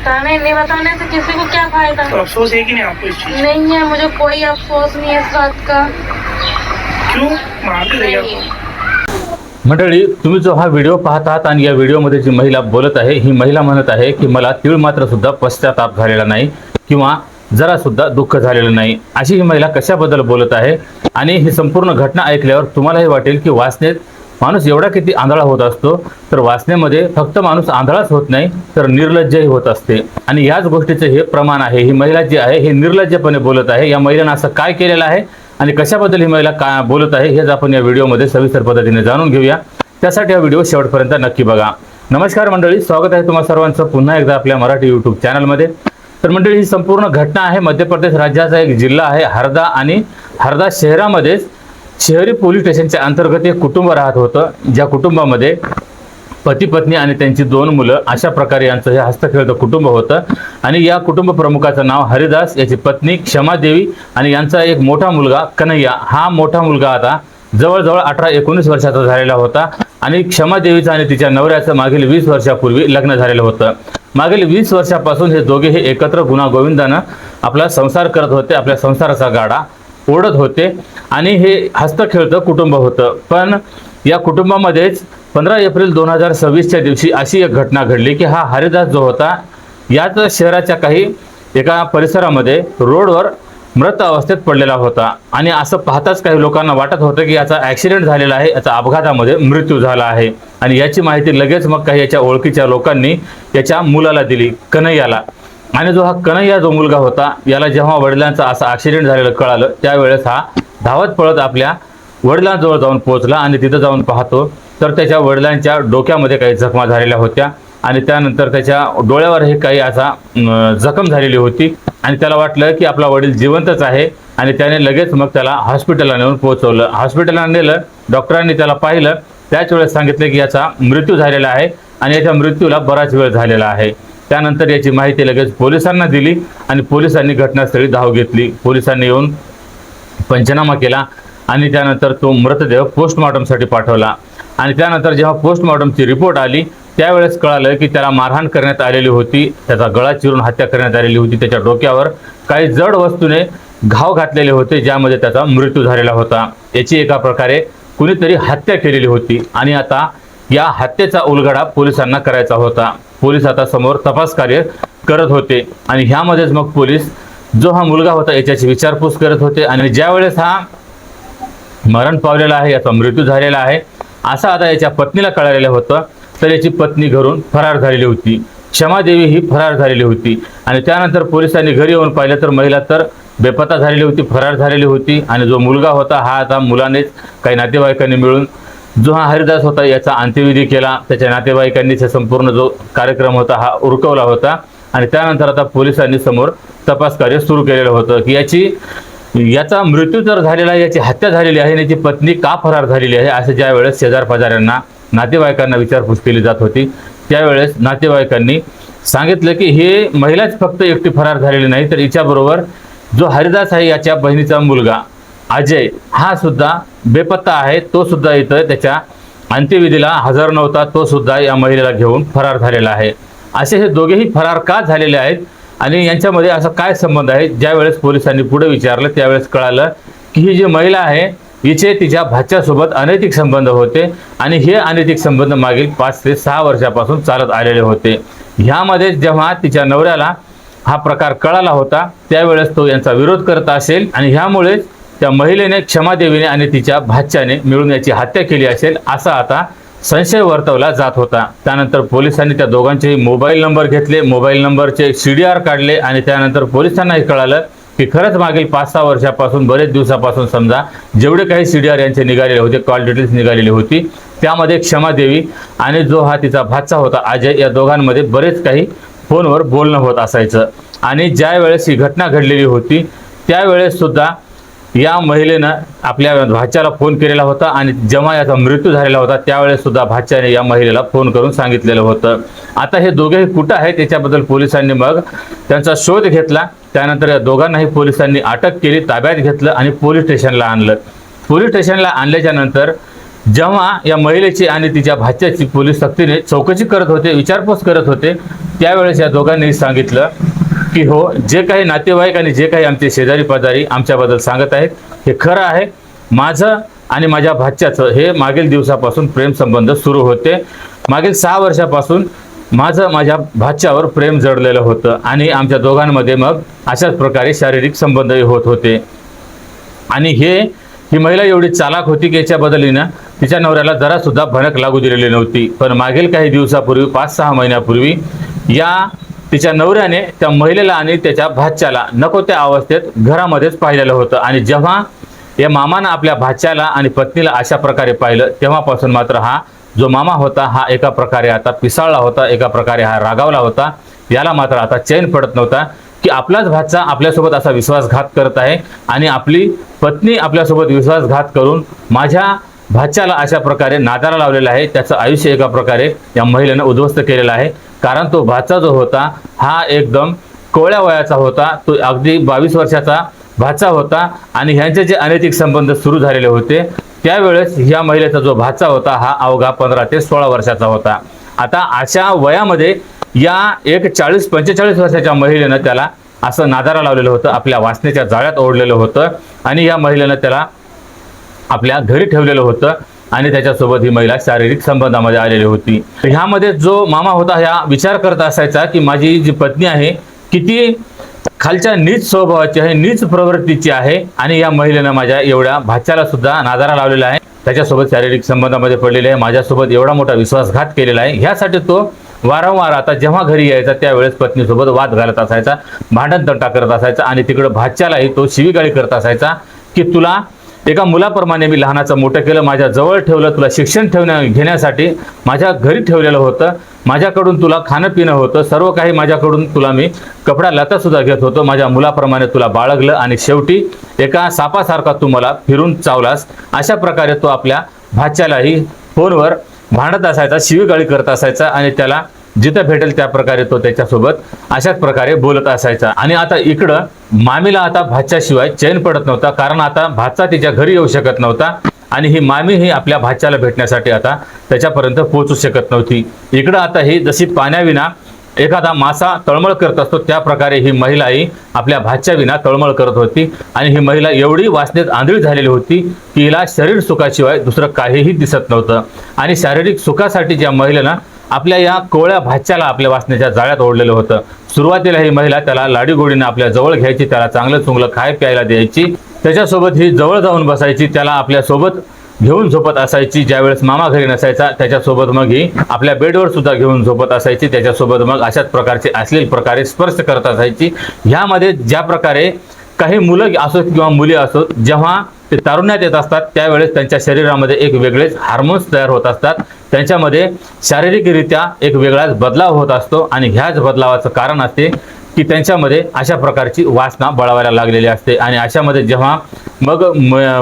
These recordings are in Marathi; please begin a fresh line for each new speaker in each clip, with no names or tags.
नहीं बताने से किसी को क्या फायदा।
तो अफसोस है कि नहीं आपको इस चीज?
नहीं है, मुझे कोई अफसोस नहीं है इस बात का।
क्यों मारते रहिए
नहीं
आप?
है।
मंडळी, तुम्ही जो हा व्हिडिओ पाहत आहात आणि या व्हिडिओमध्ये जी महिला बोलत आहे ही महिला म्हणत आहे की मला तीळ मात्र सुद्धा पश्चाताप झालेला नाही किंवा जरा सुद्धा दुःख झालेलं नाही. अशी ही महिला कशाबद्दल बोलत आहे आणि ही संपूर्ण घटना ऐकल्यावर तुम्हालाही वाटेल की वासनेत माणूस एवढा किती आंधळा होत असतो. तर वासनेमध्ये फक्त माणूस आंधळाच होत नाही तर निर्लज्जही होत असते आणि याच गोष्टीचे हे प्रमाण आहे. ही महिला जी आहे ही निर्लज्जपणे बोलत आहे. या महिलेनं असं काय केलेलं आहे आणि कशाबद्दल ही महिला काय बोलत आहे हेच आपण या व्हिडिओमध्ये सविस्तर पद्धतीने जाणून घेऊया. त्यासाठी हा व्हिडिओ शेवटपर्यंत नक्की बघा. नमस्कार मंडळी, स्वागत आहे तुम्हा सर्वांचं पुन्हा एकदा आपल्या मराठी यूट्यूब चॅनलमध्ये. तर मंडळी, ही संपूर्ण घटना आहे मध्य प्रदेश राज्याचा एक जिल्हा आहे हरदा आणि हरदा शहरामध्येच शहरी पोलीस स्टेशनच्या अंतर्गत एक कुटुंब राहत होतं. ज्या कुटुंबामध्ये पती पत्नी आणि त्यांची 2 मुलं अशा प्रकारे यांचं हे हस्तखेळतं कुटुंब होतं. आणि या कुटुंब प्रमुखाचं नाव हरिदास, याची पत्नी क्षमादेवी आणि यांचा एक मोठा मुलगा कन्हैया. हा मोठा मुलगा आता जवळजवळ 18-19 वर्षाचा झालेला होता आणि क्षमादेवीचं आणि तिच्या नवऱ्याचं मागील 20 वर्षापूर्वी लग्न झालेलं होतं. मागील 20 वर्षापासून हे दोघे हे एकत्र गुणागोविंदानं आपला संसार करत होते, आपल्या संसाराचा गाडा ओढत होते आणि हे हस्तखेळतं कुटुंब होतं. पण या कुटुंबामध्येच 15 एप्रिल 2026च्या दिवशी अशी एक घटना घडली की हा हरिदास जो होता याच शहराच्या काही एका परिसरामध्ये रोडवर मृत अवस्थेत पडलेला होता. आणि असं पाहताच काही लोकांना वाटत होतं की याचा ॲक्सिडेंट झालेला आहे, याचा अपघातामध्ये मृत्यू झाला आहे. आणि याची माहिती लगेच मग काही याच्या ओळखीच्या लोकांनी याच्या मुलाला दिली, कन्हैयाला. आणि जो हा कन्हैया जो मुलगा होता याला जेव्हा वडिलांचा असा ॲक्सिडेंट झालेलं कळालं त्यावेळेस हा धावत पळत आपल्या वडिलांजवळ जाऊन पोहोचला आणि तिथं जाऊन पाहतो तर त्याच्या वडिलांच्या डोक्यामध्ये काही जखमा झालेल्या होत्या आणि त्यानंतर त्याच्या डोळ्यावरही काही असा जखम झालेली होती. आणि त्याला वाटलं की आपला वडील जिवंतच आहे आणि त्याने लगेच मग त्याला हॉस्पिटलला नेऊन पोहोचवलं. हॉस्पिटलला नेलं, डॉक्टरांनी त्याला पाहिलं, त्याच वेळेस सांगितलं की याचा मृत्यू झालेला आहे आणि याच्या मृत्यूला बराच वेळ झालेला आहे. त्यानंतर याची माहिती लगेच पोलिसांना दिली आणि पोलिसांनी घटनास्थळी धाव घेतली. पोलिसांनी येऊन पंचनामा केला आणि त्यानंतर तो मृतदेह पोस्टमॉर्टमसाठी पाठवला. आणि त्यानंतर जेव्हा पोस्टमॉर्टमची रिपोर्ट आली त्यावेळेस कळालं की त्याला मारहाण करण्यात आलेली होती, त्याचा गळा चिरून हत्या करण्यात आलेली होती, त्याच्या डोक्यावर काही जड वस्तूने घाव घातलेले होते ज्यामध्ये त्याचा मृत्यू झालेला होता. याची एका प्रकारे कुणीतरी हत्या केलेली होती आणि आता या हत्येचा उलगडा पोलिसांना करायचा होता. पोलीस आता समोर तपास कार्य करत होते आणि ह्यामध्येच मग पोलीस जो हा मुलगा होता याच्याची विचारपूस करत होते. आणि ज्यावेळेस हा मरण पावलेला आहे, याचा मृत्यू झालेला आहे असं आता याच्या पत्नीला कळालेलं होतं. तर याची पत्नी घरून फरार झालेली होती, क्षमादेवी ही फरार झालेली होती. आणि त्यानंतर पोलिसांनी घरी येऊन पाहिलं तर महिला तर बेपत्ता झालेली होती, फरार झालेली होती. आणि जो मुलगा होता हा आता मुलानेच काही नातेवाईकांनी मिळून जो हा हरिदास होता याचा अंत्यविधी केला. त्याच्या नातेवाईकांनी संपूर्ण जो कार्यक्रम होता हा उरकवला होता. आणि त्यानंतर आता पोलिसांनी समोर तपास कार्य सुरू केलेलं होतं की याचा मृत्यू तर झालेला आहे, याची हत्या झालेली आहे आणि याची पत्नी का फरार झालेली आहे असं ज्या वेळेस शेजार पाजाऱ्यांना नातेवाईकांना विचारपूस केली जात होती त्यावेळेस नातेवाईकांनी सांगितलं की हे महिलाच फक्त एकटी फरार झालेली नाही तर हिच्याबरोबर जो हरिदास आहे याच्या बहिणीचा मुलगा अजय हा सुद्धा बेपत्ता आहे, तो सुद्धा इथं त्याच्या अंत्यविधीला हजर नव्हता, तो सुद्धा या महिलेला घेऊन फरार झालेला आहे. असे हे दोघेही फरार का झालेले आहेत आणि यांच्यामध्ये असा काय संबंध आहे. ज्यावेळेस पोलिसांनी पुढे विचारलं त्यावेळेस कळालं की ही जी महिला आहे हिचे तिच्या भाच्यासोबत अनैतिक संबंध होते आणि हे अनैतिक संबंध मागील 5 ते 6 वर्षापासून चालत आलेले होते. ह्यामध्ये जेव्हा तिच्या नवऱ्याला हा प्रकार कळाला होता त्यावेळेस तो यांचा विरोध करत असेल आणि ह्यामुळेच त्या महिलेने, क्षमादेवीने आणि तिच्या भाच्याने मिळून याची हत्या केली असेल असा आता संशय वर्तवला जात होता. त्यानंतर पोलिसांनी त्या दोघांचेही मोबाईल नंबर घेतले, मोबाईल नंबरचे CDR काढले आणि त्यानंतर पोलिसांनाही कळालं की खरंच मागील 5-6 वर्षापासून बरेच दिवसापासून समजा जेवढे काही CDR यांचे निघालेले होते, कॉल डिटेल्स निघालेली होती त्यामध्ये क्षमादेवी आणि जो हा तिचा भाचा होता अजय या दोघांमध्ये बरेच काही फोनवर बोलणं होत असायचं. आणि ज्या वेळेस ही घटना घडलेली होती त्यावेळेस सुद्धा या महिलेनं आपल्या भाच्याला फोन केलेला होता आणि जेव्हा याचा मृत्यू झालेला होता त्यावेळेस सुद्धा भाच्याने या महिलेला फोन करून सांगितलेलं होतं. आता हे दोघेही कुठं आहेत त्याच्याबद्दल पोलिसांनी मग त्यांचा शोध घेतला. त्यानंतर या दोघांनाही पोलिसांनी अटक केली, ताब्यात घेतलं आणि पोलीस स्टेशनला आणलं. पोलीस स्टेशनला आणल्याच्या नंतर जेव्हा या महिलेची आणि तिच्या भाच्याची पोलीस सक्तीने चौकशी करत होते, विचारपूस करत होते त्यावेळेस या दोघांनी सांगितलं की हो, जे काही नातेवाईक आणि जे काही आमचे शेजारी पाजारी आमच्याबद्दल सांगत आहेत हे खरं आहे. माझं आणि माझ्या भाच्याचं हे मागील दिवसापासून प्रेमसंबंध सुरू होते. मागील 6 वर्षापासून माझं माझ्या भाच्यावर प्रेम जडलेलं होतं आणि आमच्या दोघांमध्ये मग अशाच प्रकारे शारीरिक संबंधही होत होते. आणि ही महिला एवढी चालाक होती की याच्याबद्दल हिनं तिच्या नवऱ्याला जरासुद्धा भनक लागू दिलेली नव्हती. पण मागील काही दिवसापूर्वी 5-6 महिन्यापूर्वी या तिच्या नवऱ्याने त्या महिलेला आणि त्याच्या भाच्याला नको त्या अवस्थेत घरामध्येच पाहिलेलं होतं. आणि जेव्हा या मामानं आपल्या भाच्याला आणि पत्नीला अशा प्रकारे पाहिलं तेव्हापासून मात्र हा जो मामा होता हा एका प्रकारे आता पिसाळला होता, एका प्रकारे हा रागावला होता. याला मात्र आता चैन पडत नव्हता की आपलाच भाचा आपल्यासोबत असा विश्वासघात करत आहे आणि आपली पत्नी आपल्यासोबत विश्वासघात करून माझ्या भाच्याला अशा प्रकारे नादाला लावलेला आहे. त्याचं आयुष्य एका प्रकारे या महिलेनं उद्ध्वस्त केलेलं आहे. कारण तो भाचा जो होता हा एकदम कोवळ्या वयाचा होता, तो अगदी 22 वर्षाचा भाचा होता आणि ह्यांचे जे अनैतिक संबंध सुरू झालेले होते त्यावेळेस या महिलेचा जो भाचा होता हा अवघा 15 ते 16 वर्षाचा होता. आता अशा वयामध्ये या एक 40-45 वर्षाच्या महिलेनं त्याला असं नादारा लावलेलं होतं, आपल्या वासनेच्या जाळ्यात ओढलेलं होतं आणि या महिलेनं त्याला आपल्या घरी ठेवलेलं होतं आणि त्याच्यासोबत ही महिला शारीरिक संबंधामध्ये आलेली होती. ह्यामध्ये जो मामा होता ह्या विचार करत असायचा की माझी जी पत्नी आहे किती खालच्या नीच स्वभावाची आहे, नीच प्रवृत्तीची आहे आणि या महिलेनं माझ्या एवढ्या भाच्याला सुद्धा नादारा लावलेला आहे, त्याच्यासोबत शारीरिक संबंधामध्ये पडलेले आहे, माझ्यासोबत एवढा मोठा विश्वासघात केलेला आहे. ह्यासाठी तो वारंवार आता जेव्हा घरी यायचा त्यावेळेस पत्नीसोबत वाद घालत असायचा, भांडण तंटा करत असायचा आणि तिकडं भाच्यालाही तो शिवीगाळी करत असायचा की तुला एका मुलाप्रमाणे मी लहानाचं मोठं केलं, माझ्या जवळ ठेवलं, तुला शिक्षण घेण्यासाठी माझ्या घरी ठेवलेलं होतं, माझ्याकडून तुला खाणं पिणं होतं, सर्व काही माझ्याकडून तुला मी कपडा लता सुद्धा घेत होतो, माझ्या मुलाप्रमाणे तुला बाळगलं आणि शेवटी एका सापासारखा तू मला फिरून चावलास. अशा प्रकारे तो आपल्या भाच्यालाही फोनवर भांडत असायचा, शिवीगाळी करत असायचा आणि त्याला जिथं भेटेल त्या प्रकारे तो त्याच्यासोबत अशाच प्रकारे बोलत असायचा. आणि आता इकडं मामीला आता भाच्याशिवाय चैन पडत नव्हता, कारण आता भाचा तिच्या घरी येऊ शकत नव्हता आणि ही मामी ही आपल्या भाच्याला भेटण्यासाठी आता त्याच्यापर्यंत पोहोचू शकत नव्हती. इकडं आता ही जशी पाण्याविना एखादा मासा तळमळ करत असतो त्या प्रकारे ही महिलाही आपल्या भाच्याविना तळमळ करत होती. आणि ही महिला एवढी वासनेत आंधळी झालेली होती की हिला शरीर सुखाशिवाय दुसरं काहीही दिसत नव्हतं. आणि शारीरिक सुखासाठी ज्या महिलेनं आपल्या या कोवळ्या भाच्याला आपल्या वासनेच्या जाळ्यात ओढलेलं होतं. सुरुवातीला ही महिला त्याला लाडीगोडीने आपल्या जवळ घ्यायची, त्याला चांगलं चुंगलं खाय प्यायला द्यायची, त्याच्यासोबत ही जवळ जाऊन बसायची, त्याला आपल्यासोबत घेऊन झोपत असायची. ज्यावेळेस मामा घरी नसायचा त्याच्यासोबत मग ही आपल्या बेडवर सुद्धा घेऊन झोपत असायची, त्याच्यासोबत मग अशाच प्रकारचे अश्लील प्रकारे स्पर्श करत असायची. ह्यामध्ये ज्या प्रकारे काही मुलं असो किंवा मुली असो जेव्हा ते तारुण्यात येत असतात त्यावेळेस त्यांच्या शरीरामध्ये एक वेगळेच हार्मोन्स तयार होत असतात, त्यांच्यामध्ये शारीरिकरित्या एक वेगळाच बदलाव होत असतो आणि ह्याच बदलावाचं कारण असते की त्यांच्यामध्ये अशा प्रकारची वासना बळावायला लागलेली असते. आणि अशामध्ये जेव्हा मग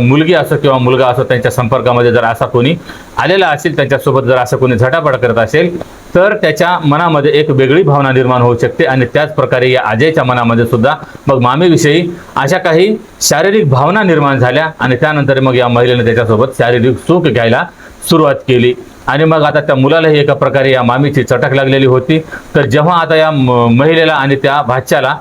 मुलगी असो किंवा मुलगा असो त्यांच्या संपर्कामध्ये जर असा कोणी आलेला असेल, त्यांच्यासोबत जर असं कोणी झटापट करत असेल तर त्याच्या मनामध्ये एक वेगळी भावना निर्माण होऊ शकते. आणि त्याच प्रकारे या अजयच्या मनामध्ये सुद्धा मग मामीविषयी अशा काही शारीरिक भावना निर्माण झाल्या आणि त्यानंतर मग या महिलेने त्याच्यासोबत शारीरिक सुख घ्यायला सुरुवात केली. आणि मग आता त्या मुलालाही एका प्रकारे या मामीची चटक लागलेली होती. तर जेव्हा आता या महिलेला आणि त्या भाच्याला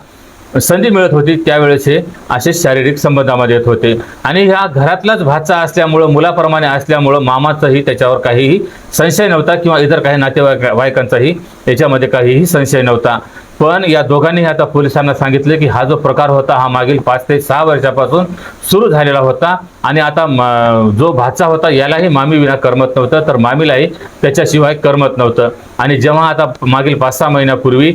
संधी मिळत होती त्यावेळेस हे असे शारीरिक संबंधामध्ये येत होते. आणि ह्या घरातलाच भाचा असल्यामुळं, मुलाप्रमाणे असल्यामुळं मामाचाही त्याच्यावर काहीही संशय नव्हता किंवा इतर काही नातेवाईकांचाही त्याच्यामध्ये काहीही संशय नव्हता. पण या दोघांनीही आता पोलिसांना सांगितले की हा जो प्रकार होता हा मागील 5 ते 6 वर्षापासून सुरू झालेला होता आणि आता जो भाचा होता यालाही मामी विना करमत नव्हतं, तर मामीलाही त्याच्याशिवाय करमत नव्हतं. आणि जेव्हा आता मागील 5-6 महिन्यापूर्वी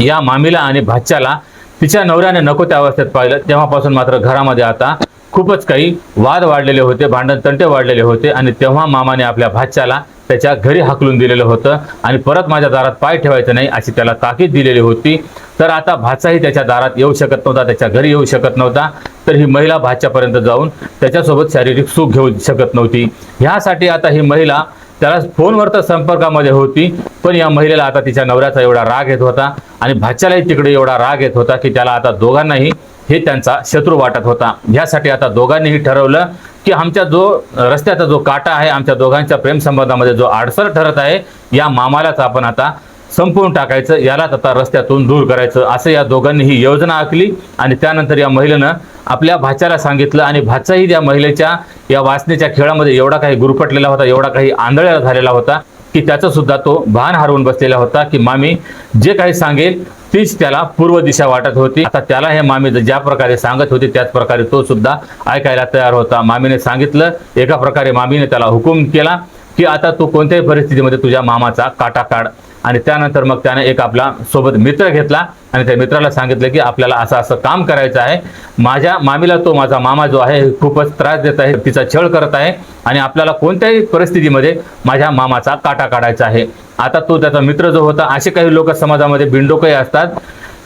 या मामीला आणि भाच्याला तिच्या नवऱ्याने नको त्या अवस्थेत पाहिलं तेव्हापासून मात्र घरामध्ये आता खूपच काही वाद वाढलेले होते, भांडण तंटे वाढलेले होते. आणि तेव्हा मामाने आपल्या भाच्याला त्याच्या घरी हाकलून दिलेलं होतं आणि परत माझ्या दारात पाय ठेवायचं नाही अशी त्याला ताकीद दिलेली होती. तर आता भाचाही त्याच्या दारात येऊ शकत नव्हता, त्याच्या घरी येऊ शकत नव्हता. तर ही महिला भाच्यापर्यंत जाऊन त्याच्यासोबत शारीरिक सुख घेऊ शकत नव्हती. ह्यासाठी आता ही महिला त्याला फोनवर तर संपर्कामध्ये होती, पण या महिलेला आता तिच्या नवऱ्याचा एवढा राग येत होता आणि भाच्यालाही तिकडे एवढा राग येत होता की त्याला आता दोघांनाही हे त्यांचा शत्रू वाटत होता. यासाठी आता दोघांनीही ठरवलं की आमच्या जो रस्त्याचा जो काटा आहे, आमच्या दोघांच्या प्रेमसंबंधामध्ये जो आडसर ठरत आहे, या मामालाच आपण आता संपवून टाकायचं, यालाच आता रस्त्यातून दूर करायचं, असं या दोघांनी ही योजना आखली. आणि त्यानंतर या महिलेनं आपल्या भाच्याला सांगितलं आणि भाचाही त्या महिलेच्या या वासनेच्या खेळामध्ये एवढा काही गुरफटलेला होता, एवढा काही आंधळा झालेला होता की त्याचं सुद्धा तो भान हरवून बसलेला होता की मामी जे काही सांगेल तीच त्याला पूर्व दिशा वाटत होती. आता त्याला हे मामी ज्या प्रकारे सांगत होती त्याच प्रकारे तो सुद्धा ऐकायला तयार होता. मामीने सांगितलं, एका प्रकारे मामीने त्याला हुकूम केला की आता तू कोणत्याही परिस्थितीमध्ये तुझ्या मामाचा काटा काढ. आणि त्यानंतर मग त्याने एक आपला सोबत मित्र घेतला आणि त्या मित्राला सांगितलं की आपल्याला असं असं काम करायचं आहे. माझ्या मामीला तो माझा मामा जो आहे खूपच त्रास देत आहे, तिचा छळ करत आहे आणि आपल्याला कोणत्याही परिस्थितीमध्ये माझ्या मामाचा काटा काढायचा आहे. आता तो त्याचा मित्र जो होता, असे काही लोक समाजामध्ये बिनडोकही असतात.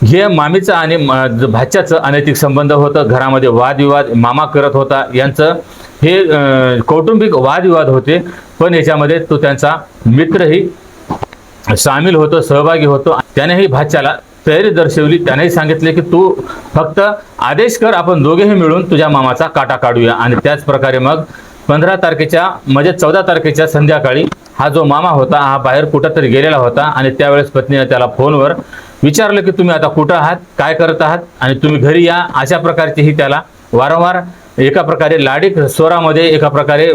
हे मामीचं आणि भाच्याचं अनैतिक संबंध होतं, घरामध्ये वादविवाद मामा करत होता, यांचं हे कौटुंबिक वादविवाद होते. पण याच्यामध्ये तो त्यांचा मित्रही सामील होतो, सहभागी होतो. त्यानेही भाच्याला तयारी दर्शवली, त्यानेही सांगितले की तू फक्त आदेश कर, आपण दोघेही मिळून तुझ्या मामाचा काटा काढूया. आणि त्याच प्रकारे मग 15 तारखेच्या म्हणजे 14 तारखेच्या संध्याकाळी हा जो मामा होता हा बाहेर कुठंतरी गेलेला होता आणि त्यावेळेस पत्नीने त्याला फोनवर विचारलं की तुम्ही आता कुठं आहात, काय करत आहात आणि तुम्ही घरी या. अशा प्रकारचीही त्याला वारंवार एका प्रकारे लाडीक स्वरामध्ये एका प्रकारे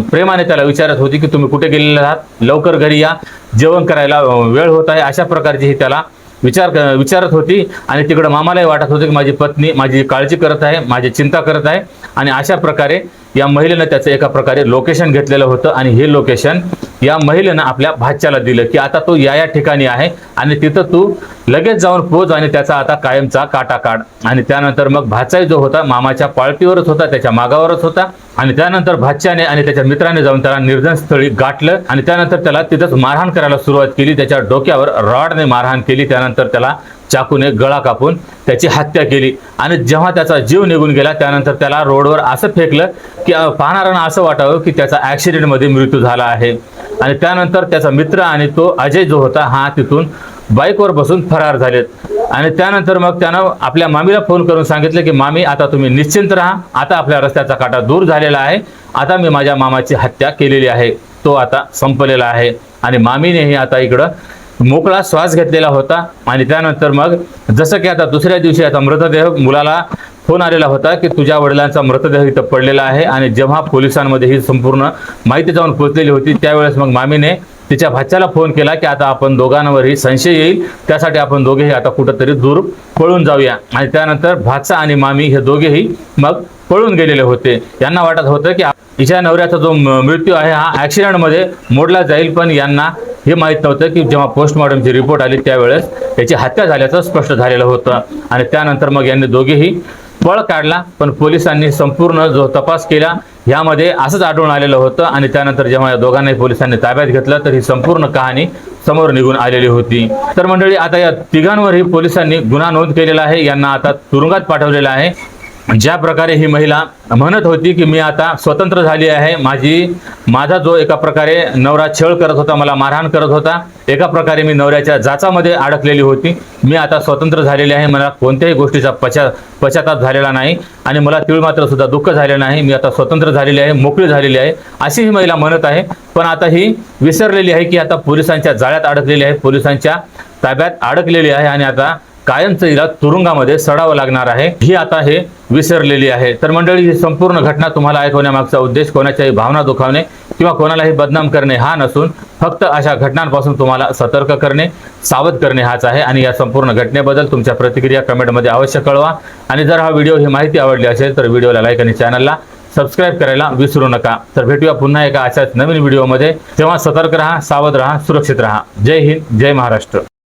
प्रेमाने त्याला विचारत होती की तुम्ही कुठे गेलेले आहात, लवकर घरी या, जेवण करायला वेळ होत आहे. अशा प्रकारची ही त्याला विचारत होती. आणि तिकडं मामालाही वाटत होतं की माझी पत्नी माझी काळजी करत आहे, माझी चिंता करत आहे. आणि अशा प्रकारे या महिलेनं त्याचं एका प्रकारे लोकेशन घेतलेलं होतं आणि हे लोकेशन या महिलेनं आपल्या भाच्याला दिलं की आता तो या ठिकाणी आहे आणि तिथं तू लगेच जाऊन पोच आणि त्याचा आता कायमचा काटा काढ. आणि त्यानंतर मग भाचाही जो होता मामाच्या पाळतीवरच होता, त्याच्या मागावरच होता. आणि त्यानंतर भाच्याने आणि त्याच्या मित्राने जाऊन त्याला निर्जन स्थळी गाठलं आणि त्यानंतर त्याला तिथंच मारहाण करायला सुरुवात केली. त्याच्या डोक्यावर रॉडने मारहाण केली, त्यानंतर त्याला चाकूने गळा कापून त्याची हत्या केली. आणि जेव्हा त्याचा जीव निघून गेला त्यानंतर त्याला रोडवर असं फेकलं की पाहणाऱ्यांना असं वाटावं की त्याचा ॲक्सिडेंटमध्ये मृत्यू झाला आहे. आणि त्यानंतर त्याचा मित्र आणि तो अजय जो होता हा तिथून बाईकवर बसून फरार झालेत. आणि त्यानंतर मग त्यानं आपल्या मामीला फोन करून सांगितलं की मामी आता तुम्ही निश्चिंत राहा, आता आपल्या रस्त्याचा काटा दूर झालेला आहे, आता मी माझ्या मामाची हत्या केलेली आहे, तो आता संपलेला आहे. आणि मामीनेही आता इकडं मोकळा श्वास घेतलेला होता. आणि त्यानंतर मग जसं की आता दुसऱ्या दिवशी आता मृतदेह मुलाला फोन आलेला होता की तुझ्या वडिलांचा मृतदेह इथं पडलेला आहे. आणि जेव्हा पोलिसांमध्ये ही संपूर्ण माहिती जाऊन पोहोचलेली होती त्यावेळेस मग मामीने तिच्या भाच्याला फोन केला की आता आपण दोघांवरही संशय येईल, त्यासाठी आपण दोघेही आता कुठंतरी दूर पळून जाऊया. आणि त्यानंतर भाचा आणि मामी हे दोघेही मग पळून गेलेले होते. यांना वाटत होतं की हिच्या नवऱ्याचा जो मृत्यू आहे हा ॲक्सिडेंटमध्ये मोडला जाईल, पण यांना हे माहीत नव्हतं की जेव्हा पोस्टमॉर्टमची रिपोर्ट आली त्यावेळेस याची हत्या झाल्याचं स्पष्ट झालेलं होतं. आणि त्यानंतर मग यांनी दोघेही पळ काढला, पण पोलिसांनी संपूर्ण जो तपास केला यामध्ये असंच आढळून आलेलं होतं. आणि त्यानंतर जेव्हा या दोघांनाही पोलिसांनी ताब्यात घेतलं तर ही संपूर्ण कहाणी समोर निघून आलेली होती. तर मंडळी आता या तिघांवरही पोलिसांनी गुन्हा नोंद केलेला आहे, यांना आता तुरुंगात पाठवलेलं आहे. ज्या प्रकारे ही महिला म्हणत होती की मी आता स्वतंत्र झाली आहे, माझा जो एका प्रकारे नवरा छळ करत होता, मला मारहाण करत होता, एका प्रकारे मी नवऱ्याच्या जाचामध्ये अडकलेली होती, मी आता स्वतंत्र झालेली आहे, मला कोणत्याही गोष्टीचा पश्चाताप झालेला नाही आणि मला तीळ मात्र सुद्धा दुःख झालेलं नाही, मी आता स्वतंत्र झालेली आहे, मोकळी झालेली आहे, अशी ही महिला म्हणत आहे. पण आता ही विसरलेली आहे की आता पोलिसांच्या जाळ्यात अडकलेली आहे, पोलिसांच्या ताब्यात अडकलेली आहे आणि आता कायमचं हिला तुरुंगामध्ये सडावं लागणार आहे, ही आता हे विसरलेली आहे. तर मंडळी ही संपूर्ण घटना तुम्हाला ऐकवण्यामागचा उद्देश कोणाच्याही भावना दुखावणे किंवा कोणालाही बदनाम करणे हा नसून फक्त अशा घटनांपासून तुम्हाला सतर्क करणे, सावध करणे हाच आहे. आणि या संपूर्ण घटनेबद्दल तुमच्या प्रतिक्रिया कमेंटमध्ये अवश्य कळवा. आणि जर हा व्हिडिओ ही माहिती आवडली असेल तर व्हिडिओला लाईक आणि चॅनलला सबस्क्राईब करायला विसरू नका. तर भेटूया पुन्हा एका अशाच नवीन व्हिडिओमध्ये. तेव्हा सतर्क राहा, सावध राहा, सुरक्षित राहा. जय हिंद, जय महाराष्ट्र.